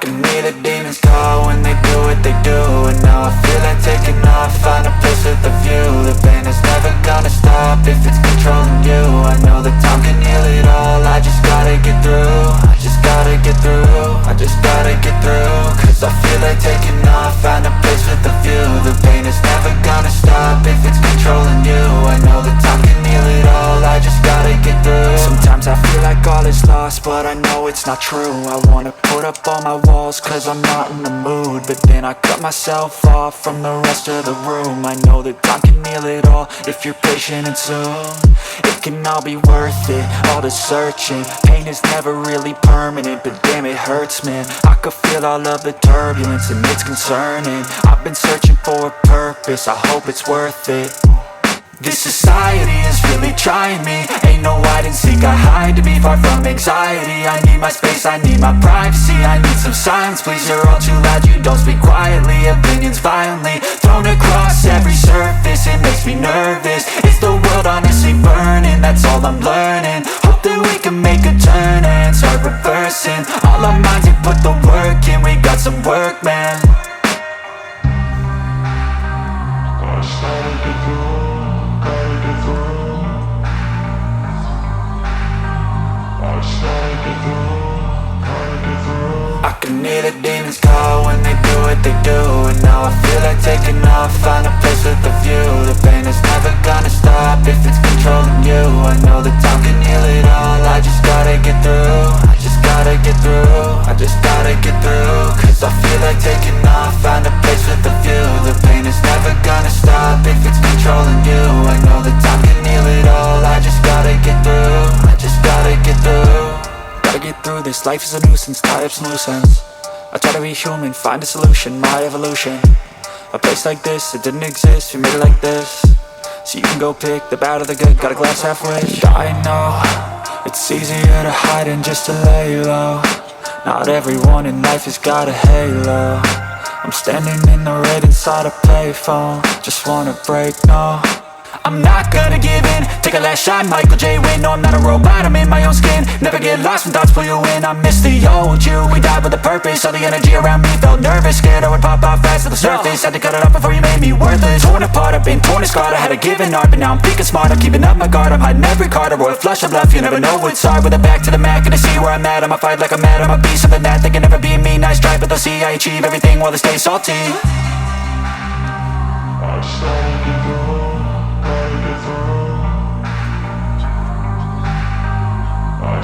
can hear the demons call when they do what they do. And now I feel like taking off, find a place with a view. The pain is never gonna stop if it's controlling you. I know that time can heal it all, I just gotta get through. I just gotta get through, I just gotta get through. Cause I feel like taking off, find a place with a view. The pain is never gonna stop if it's controlling you. I know that time can heal it all, I just gotta get through. Sometimes I feel like all is lost, but I know it's not true. I wanna put up all my walls cause I'm not in the mood, but then I cut myself off from the rest of the room. I know that time can heal it all if you're patient and soon. It can all be worth it, all the searching. Pain is never really permanent, but damn it hurts, man. I could feel all of the turbulence and it's concerning. I've been searching for a purpose, I hope it's worth it. This society is really trying me. Ain't no hide and seek, I hide to be far from anxiety. I need my space, I need my privacy. I need some silence, please, you're all too loud. You don't speak quietly, opinions violently thrown across every surface. It makes me nervous, it's the world honestly burning. That's all I'm learning, hope that we can make a turn and start reversing. All our minds have put the work in, we got some work, man. I can hear the demons call when they do what they do. And now I feel like taking off, find a place with a view. The pain is never gonna stop if it's controlling you. I know that time can heal it all, I just gotta get through. I just gotta get through, I just gotta get through. Cause I feel like taking off, find a place with a view. The pain is never gonna stop if it's controlling you. I know that time can heal it all, I just gotta get through. I just gotta get through. Gotta get through this, life is a nuisance, tie up some loose ends. I try to be human, find a solution, my evolution. A place like this, it didn't exist, we made it like this. So you can go pick the bad or the good, got a glass halfway. I know, it's easier to hide than just to lay low. Not everyone in life has got a halo. I'm standing in the red inside a payphone, just wanna break, no. I'm not gonna give in, take a last shot, Michael J. Win. No, I'm not a robot, I'm in my own skin. Never get lost when thoughts pull you in. I miss the old you, we died with a purpose. All the energy around me felt nervous, scared I would pop off fast to the surface. Had to cut it off before you made me worthless. Torn apart, I've been torn and scarred. I had a given art, but now I'm thinking smart. I'm keeping up my guard, I'm hiding every card. A royal flush of love, you never know what's hard. With a back to the mat, gonna see where I'm at. I'ma fight like I'm mad, I'ma be something that they can never be me. Nice try, but they'll see I achieve everything while they stay salty. I started to go. I